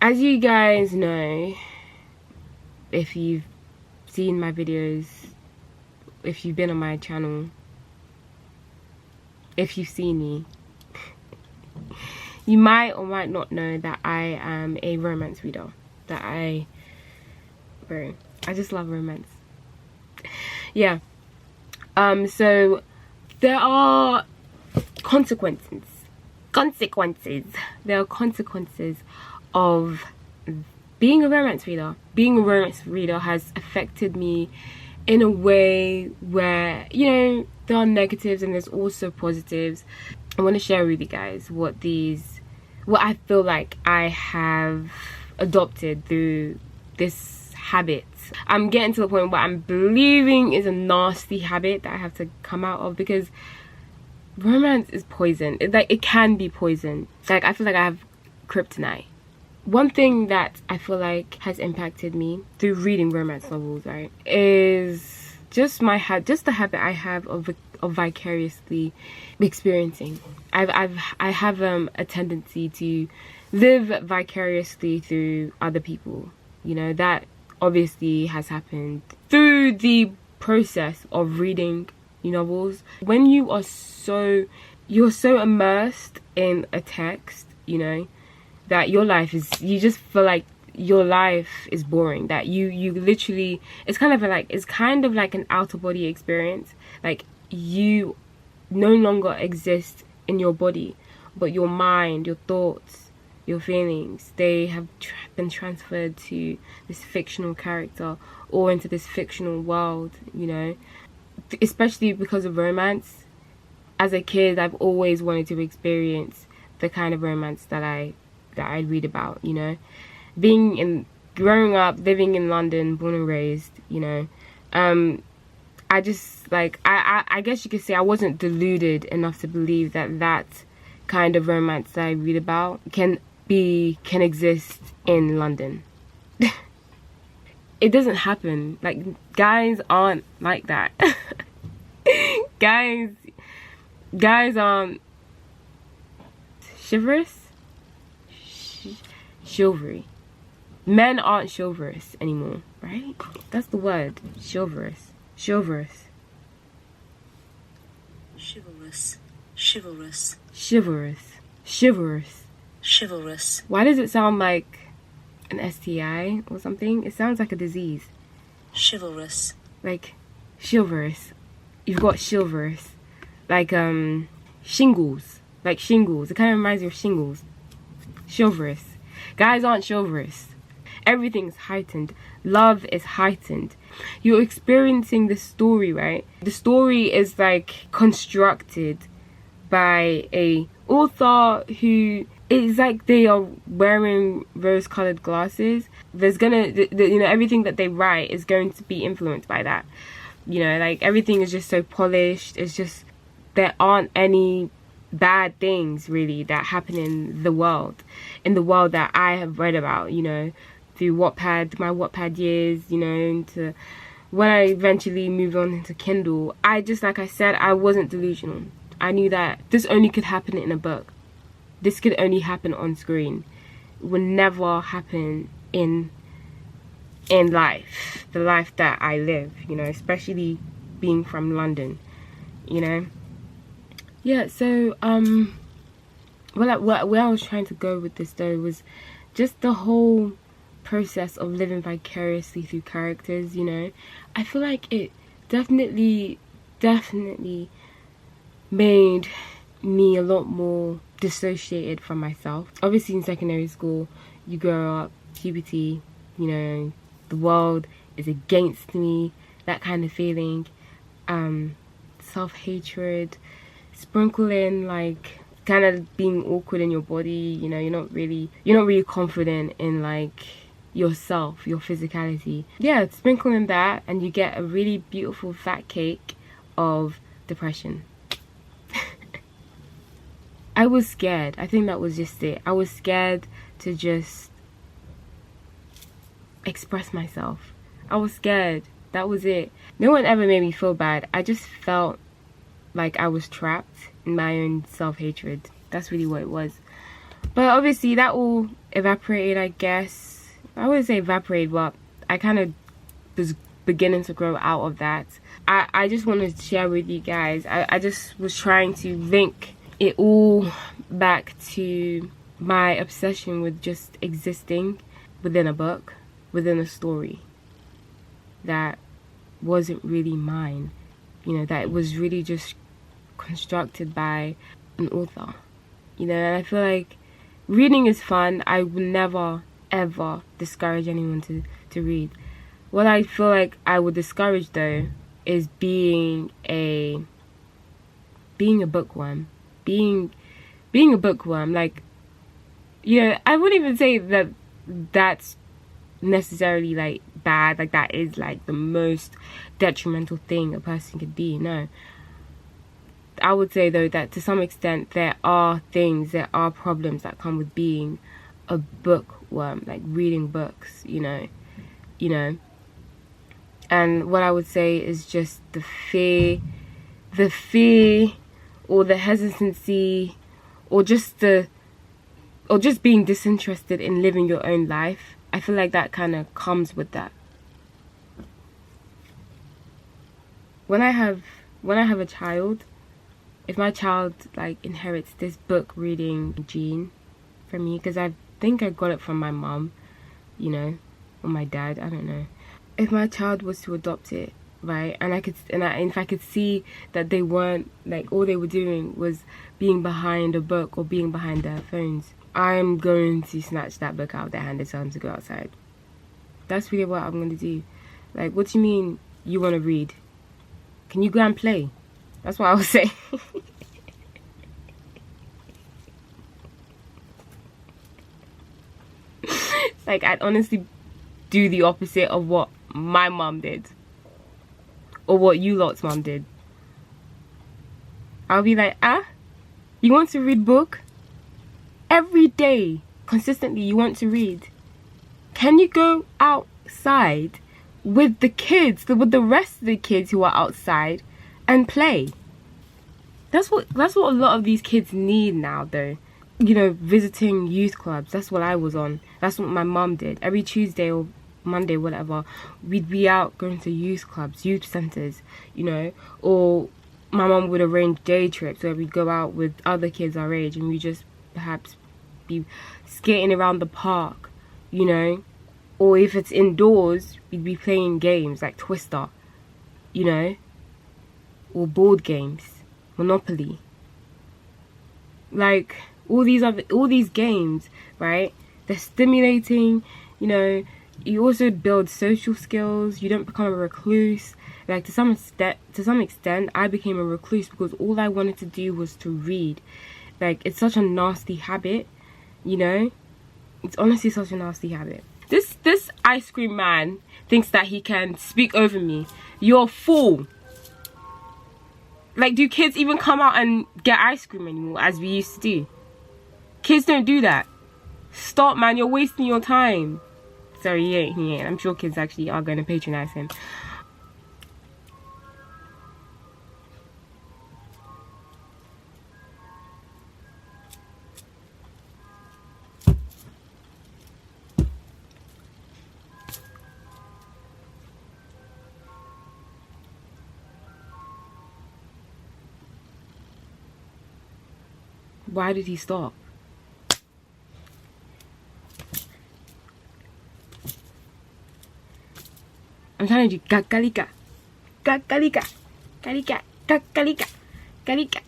As you guys know, if you've seen my videos, if you've been on my channel, if you've seen me, you might or might not know that I am a romance reader. I just love romance. Yeah. So there are consequences. There are consequences of being a romance reader. Being a romance reader has affected me in a way where, you know, there are negatives and there's also positives. I want to share with you guys what I feel like I have adopted through this habit. I'm getting to the point where I'm believing is a nasty habit that I have to come out of, because romance is poison. It can be poison. Like, I feel like I have kryptonite. One thing that I feel like has impacted me through reading romance novels, right, is just the habit I have of vicariously experiencing. I have a tendency to live vicariously through other people. You know, that obviously has happened through the process of reading novels. When you're so immersed in a text, you know, that you just feel like your life is boring, that you literally, it's kind of like an out of body experience. Like, you no longer exist in your body, but your mind, your thoughts, your feelings, they have been transferred to this fictional character or into this fictional world, you know. Especially because of romance. As a kid, I've always wanted to experience the kind of romance that I read about, you know. Growing up, living in London, born and raised, you know, I just, like, I guess you could say I wasn't deluded enough to believe that kind of romance that I read about can exist in London. It doesn't happen. Like, guys aren't like that. guys aren't chivalrous. Chivalry. Men aren't chivalrous anymore, right? That's the word. Chivalrous. Chivalrous. Chivalrous. Chivalrous. Chivalrous. Chivalrous. Chivalrous. Why does it sound like an STI or something? It sounds like a disease. Chivalrous. Like, chivalrous. You've got chivalrous. Like, shingles. Like shingles. It kind of reminds me of shingles. Chivalrous. Guys aren't chivalrous. Everything's heightened. Love is heightened. You're experiencing the story, right? The story is like constructed by a author who, it's like they are wearing rose-colored glasses. There's you know, everything that they write is going to be influenced by that. You know, like, everything is just so polished. It's just, there aren't any bad things really that happen in the world that I have read about, you know, through Wattpad, my Wattpad years, you know, into when I eventually moved on into Kindle. Like I said, I wasn't delusional. I knew that this only could happen in a book. This could only happen on screen. It would never happen in life, the life that I live, you know, especially being from London, you know. Yeah, so where I was trying to go with this though was just the whole process of living vicariously through characters, you know. I feel like it definitely made me a lot more dissociated from myself. Obviously in secondary school, you grow up, puberty, you know, the world is against me, that kind of feeling, self-hatred, sprinkle in like kind of being awkward in your body, you know, you're not really confident in like yourself, your physicality. Yeah, sprinkle in that and you get a really beautiful fat cake of depression. I was scared. I think that was just it. I was scared to just express myself. I was scared. That was it. No one ever made me feel bad. I just felt like I was trapped in my own self-hatred. That's really what it was. But obviously that all evaporated, I guess. I wouldn't say evaporated, but I kind of was beginning to grow out of that. I just wanted to share with you guys. I just was trying to link it all back to my obsession with just existing within a book, within a story that wasn't really mine, you know, that was really just constructed by an author, you know. And I feel like reading is fun. I would never ever discourage anyone to read. What I feel like I would discourage though is being a bookworm. Being a bookworm, like, yeah, I wouldn't even say that that's necessarily like bad, like that is like the most detrimental thing a person could be. No, I would say though that to some extent there are problems that come with being a bookworm, like reading books, you know. And what I would say is just the fear or the hesitancy or just being disinterested in living your own life. I feel like that kind of comes with that. When I have a child, if my child like inherits this book reading gene from me, because I think I got it from my mom, you know, or my dad, I don't know. If my child was to adopt it, right, and if I could see that they weren't, like, all they were doing was being behind a book or being behind their phones, I'm going to snatch that book out of their hand and tell them to go outside. That's really what I'm going to do. Like, what do you mean you want to read? Can you go and play? That's what I would say. Like, I'd honestly do the opposite of what my mom did. Or what you lot's mom did. I'll be like, you want to read book? Every day, consistently, you want to read. Can you go outside with the kids, with the rest of the kids who are outside, and play? That's what a lot of these kids need now, though. You know, visiting youth clubs. That's what I was on. That's what my mom did. Every Tuesday or Monday, whatever, we'd be out going to youth clubs, youth centers, you know. Or my mom would arrange day trips where we'd go out with other kids our age and we just perhaps be skating around the park, you know. Or if it's indoors, we'd be playing games like Twister, you know, or board games, Monopoly, like all these games, right? They're stimulating, you know. You also build social skills. You don't become a recluse. Like, to some extent, I became a recluse because all I wanted to do was to read. Like, it's such a nasty habit, you know. It's honestly such a nasty habit. This ice cream man thinks that he can speak over me. You're a fool. Like, do kids even come out and get ice cream anymore as we used to do? Kids don't do that. Stop, man. You're wasting your time. Sorry, he ain't. I'm sure kids actually are going to patronize him. Why did he stop? I'm trying to do kakalika, kakalika, kalika, kakalika, kalika.